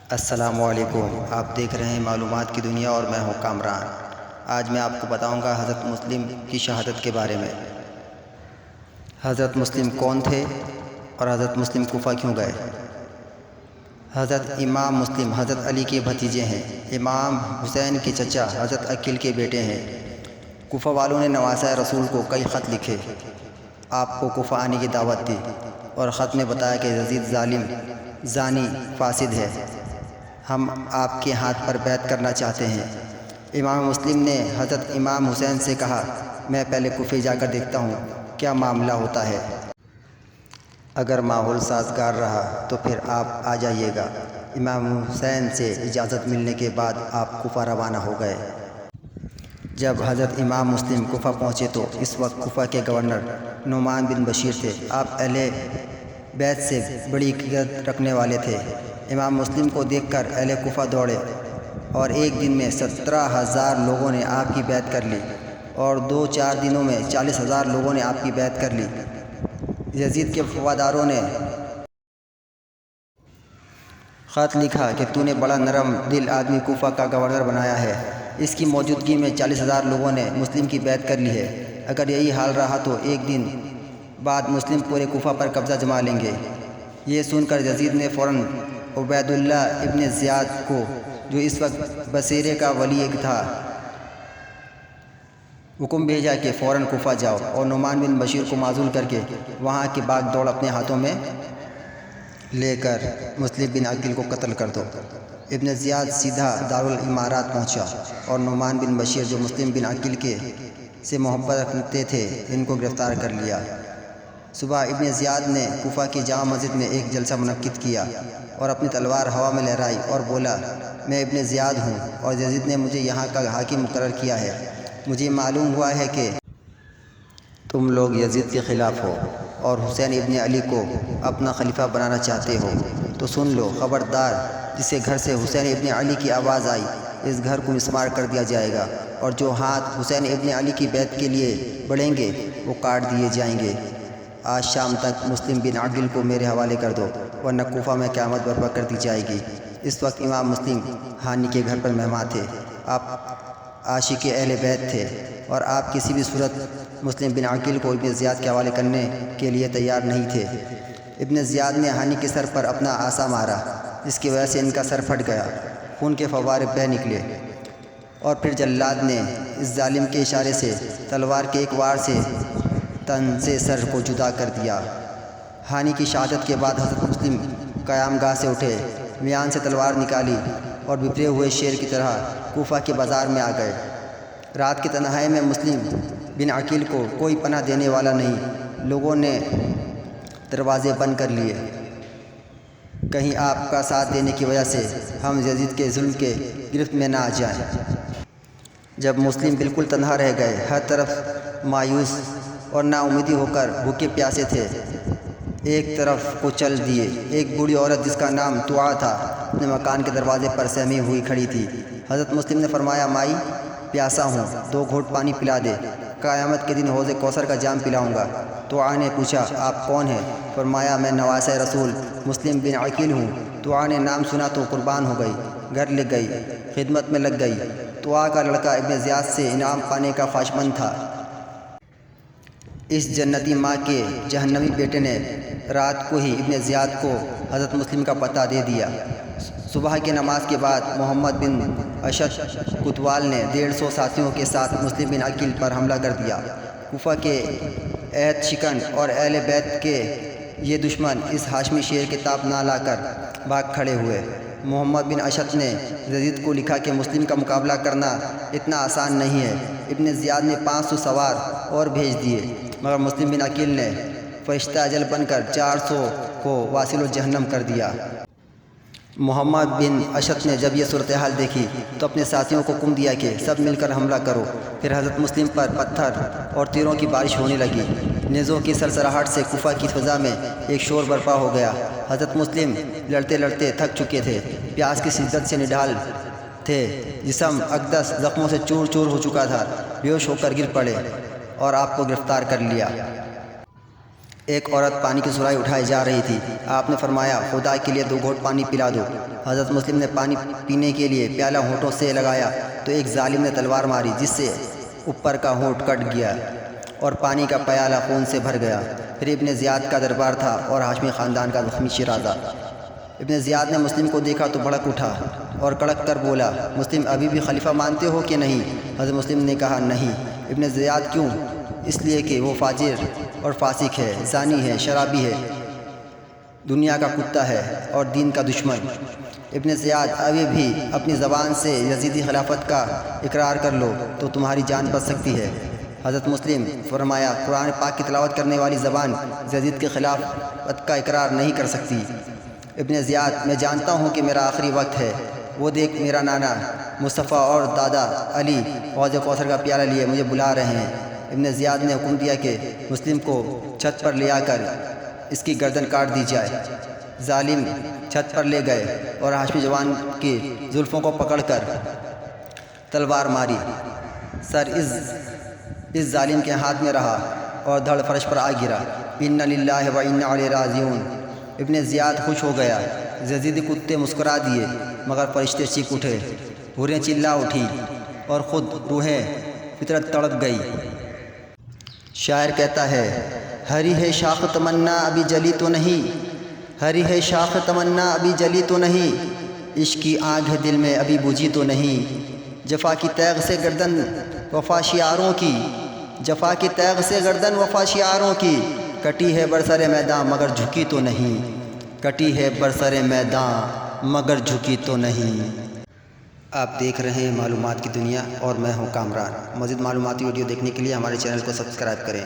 السلام علیکم، آپ دیکھ رہے ہیں معلومات کی دنیا اور میں ہوں کامران۔ آج میں آپ کو بتاؤں گا حضرت مسلم کی شہادت کے بارے میں۔ حضرت مسلم کون تھے اور حضرت مسلم کوفہ کیوں گئے؟ حضرت امام مسلم حضرت علی کے بھتیجے ہیں۔ امام حسین کے چچا حضرت عقیل کے بیٹے ہیں۔ کوفہ والوں نے نواسۂ رسول کو کئی خط لکھے، آپ کو کوفہ آنے کی دعوت دی، اور خط میں بتایا کہ یزید ظالم، زانی، فاسد ہے، ہم آپ کے ہاتھ پر بیعت کرنا چاہتے ہیں۔ امام مسلم نے حضرت امام حسین سے کہا، میں پہلے کوفے جا کر دیکھتا ہوں کیا معاملہ ہوتا ہے، اگر ماحول سازگار رہا تو پھر آپ آ جائیے گا۔ امام حسین سے اجازت ملنے کے بعد آپ کوفہ روانہ ہو گئے۔ جب حضرت امام مسلم کوفہ پہنچے تو اس وقت کوفہ کے گورنر نعمان بن بشیر تھے۔ آپ اہل بیت سے بڑی عقیدت رکھنے والے تھے۔ امام مسلم کو دیکھ کر اہل کوفہ دوڑے، اور ایک دن میں 17,000 لوگوں نے آپ کی بیعت کر لی، اور 2-4 دنوں میں 40,000 لوگوں نے آپ کی بیعت کر لی۔ یزید کے وفاداروں نے خط لکھا کہ تو نے بڑا نرم دل آدمی کوفہ کا گورنر بنایا ہے، اس کی موجودگی میں 40,000 لوگوں نے مسلم کی بیعت کر لی ہے، اگر یہی حال رہا تو ایک دن بعد مسلم پورے کوفہ پر قبضہ جما لیں گے۔ یہ سن کر یزید نے فوراً عبید اللہ ابن زیاد کو، جو اس وقت بصیرے کا ولی تھا، حکم بھیجا کہ فوراً کوفہ جاؤ اور نعمان بن بشیر کو معزول کر کے وہاں کی باغ دوڑ اپنے ہاتھوں میں لے کر مسلم بن عقیل کو قتل کر دو۔ ابن زیاد سیدھا دارالامارات پہنچا اور نعمان بن بشیر، جو مسلم بن عقیل سے محبت رکھتے تھے، ان کو گرفتار کر لیا۔ صبح ابن زیاد نے کوفہ کی جامع مسجد میں ایک جلسہ منعقد کیا اور اپنی تلوار ہوا میں لہرائی اور بولا، میں ابن زیاد ہوں اور یزید نے مجھے یہاں کا حاکم مقرر کیا ہے۔ مجھے معلوم ہوا ہے کہ تم لوگ یزید کے خلاف ہو اور حسین ابن علی کو اپنا خلیفہ بنانا چاہتے ہو، تو سن لو، خبردار، جس کے گھر سے حسین ابن علی کی آواز آئی، اس گھر کو مسمار کر دیا جائے گا، اور جو ہاتھ حسین ابن علی کی بیعت کے لیے بڑھیں گے وہ کاٹ دیے جائیں گے۔ آج شام تک مسلم بن عقیل کو میرے حوالے کر دو، ورنہ کوفہ میں قیامت برپا کر دی جائے گی۔ اس وقت امام مسلم ہانی کے گھر پر مہمان تھے۔ آپ عاشق اہل بیت تھے، اور آپ کسی بھی صورت مسلم بن عقیل کو ابن زیاد کے حوالے کرنے کے لیے تیار نہیں تھے۔ ابن زیاد نے ہانی کے سر پر اپنا عصا مارا، جس کی وجہ سے ان کا سر پھٹ گیا، خون کے فوارے بہہ نکلے، اور پھر جلاد نے اس ظالم کے اشارے سے تلوار کے ایک وار سے تن سے سر کو جدا کر دیا۔ ہانی کی شہادت کے بعد حضرت مسلم قیام گاہ سے اٹھے، میان سے تلوار نکالی اور بپھرے ہوئے شیر کی طرح کوفہ کے بازار میں آ گئے۔ رات کی تنہائی میں مسلم بن عقیل کو کوئی پناہ دینے والا نہیں، لوگوں نے دروازے بند کر لیے، کہیں آپ کا ساتھ دینے کی وجہ سے ہم یزید کے ظلم کے گرفت میں نہ آ جائیں۔ جب مسلم بالکل تنہا رہ گئے، ہر طرف مایوس اور نا امیدی ہو کر بھوکے پیاسے تھے، ایک طرف کو چل دیے۔ ایک بوڑھی عورت جس کا نام طوعا تھا، اپنے مکان کے دروازے پر سہمی ہوئی کھڑی تھی۔ حضرت مسلم نے فرمایا، مائی، پیاسا ہوں، 2 گھونٹ پانی پلا دے، قیامت کے دن حوض کوثر کا جام پلاؤں گا۔ طوعا نے پوچھا، آپ کون ہیں؟ فرمایا، میں نواسۂ رسول مسلم بن عقیل ہوں۔ طوعا نے نام سنا تو قربان ہو گئی، گھر لے گئی، خدمت میں لگ گئی۔ طوعا کا لڑکا ابن زیاد سے انعام پانے کا خواہشمند تھا۔ اس جنتی ماں کے جہنمی بیٹے نے رات کو ہی ابن زیاد کو حضرت مسلم کا پتہ دے دیا۔ صبح کی نماز کے بعد محمد بن اشد کوتوال نے 150 ساتھیوں کے ساتھ مسلم بن عقیل پر حملہ کر دیا۔ کوفہ کے عہد شکن اور اہل بیت کے یہ دشمن اس ہاشمی شیر کے تاب نہ لا کر بھاگ کھڑے ہوئے۔ محمد بن اشد نے یزید کو لکھا کہ مسلم کا مقابلہ کرنا اتنا آسان نہیں ہے۔ ابن زیاد نے 500 سوار اور بھیج دیے، مگر مسلم بن عقیل نے فرشتہ اجل بن کر 400 کو واصل الجہنم کر دیا۔ محمد بن اشد نے جب یہ صورتحال دیکھی تو اپنے ساتھیوں کو حکم دیا کہ سب مل کر حملہ کرو۔ پھر حضرت مسلم پر پتھر اور تیروں کی بارش ہونے لگی۔ نیزوں کی سرسراہٹ سے کوفہ کی فضا میں ایک شور برپا ہو گیا۔ حضرت مسلم لڑتے لڑتے تھک چکے تھے، پیاس کی شدت سے نڈھال تھے، جسم اقدس زخموں سے چور چور ہو چکا تھا، بے ہوش ہو کر گر پڑے اور آپ کو گرفتار کر لیا۔ ایک عورت پانی کی سرائی اٹھائے جا رہی تھی۔ آپ نے فرمایا خدا کے لیے 2 گھونٹ پانی پلا دو۔ حضرت مسلم نے پانی پینے کے لیے پیالہ ہونٹوں سے لگایا تو ایک ظالم نے تلوار ماری جس سے اوپر کا ہونٹ کٹ گیا اور پانی کا پیالہ خون سے بھر گیا۔ پھر ابن زیاد کا دربار تھا اور ہاشمی خاندان کا زخمی شیرازہ۔ ابن زیاد نے مسلم کو دیکھا تو بھڑک اٹھا اور کڑک کر بولا، مسلم ابھی بھی خلیفہ مانتے ہو کہ نہیں؟ حضرت مسلم نے کہا نہیں۔ ابن زیاد کیوں؟ اس لیے کہ وہ فاجر اور فاسق ہے، زانی ہے، شرابی ہے، دنیا کا کتا ہے اور دین کا دشمن۔ ابن زیاد ابھی بھی اپنی زبان سے یزیدی خلافت کا اقرار کر لو تو تمہاری جان بچ سکتی ہے۔ حضرت مسلم فرمایا قرآن پاک کی تلاوت کرنے والی زبان یزید کے خلافت کا اقرار نہیں کر سکتی۔ ابن زیاد میں جانتا ہوں کہ میرا آخری وقت ہے، وہ دیکھ میرا نانا مصطفیٰ اور دادا علی حوض کوثر کا پیالہ لیے مجھے بلا رہے ہیں۔ ابن زیاد نے حکم دیا کہ مسلم کو چھت پر لے آ کر اس کی گردن کاٹ دی جائے۔ ظالم چھت پر لے گئے اور ہاشمی جوان کی زلفوں کو پکڑ کر تلوار ماری۔ سر اس ظالم کے ہاتھ میں رہا اور دھڑ فرش پر آ گرا۔ انا للہ و انا الیہ راجعون۔ ابن زیاد خوش ہو گیا۔ یزیدی کتے مسکرا دیے مگر فرشتے چیخ اٹھے، حوریں چلا اٹھی اور خود روحیں فطرت تڑپ گئی۔ شاعر کہتا ہے، ہری ہے شاخ تمنا ابھی جلی تو نہیں، ہری ہے شاخ تمنا ابھی جلی تو نہیں، عشق کی آگ ہے دل میں ابھی بجھی تو نہیں، جفا کی تیغ سے گردن وفا شعاروں کی، جفا کی تیغ سے گردن وفا شعاروں کی، کٹی ہے برسر میدان مگر جھکی تو نہیں، کٹی ہے برسر میدان مگر جھکی تو نہیں۔ آپ دیکھ رہے ہیں معلومات کی دنیا اور میں ہوں کامران۔ مزید معلوماتی ویڈیو دیکھنے کے لیے ہمارے چینل کو سبسکرائب کریں۔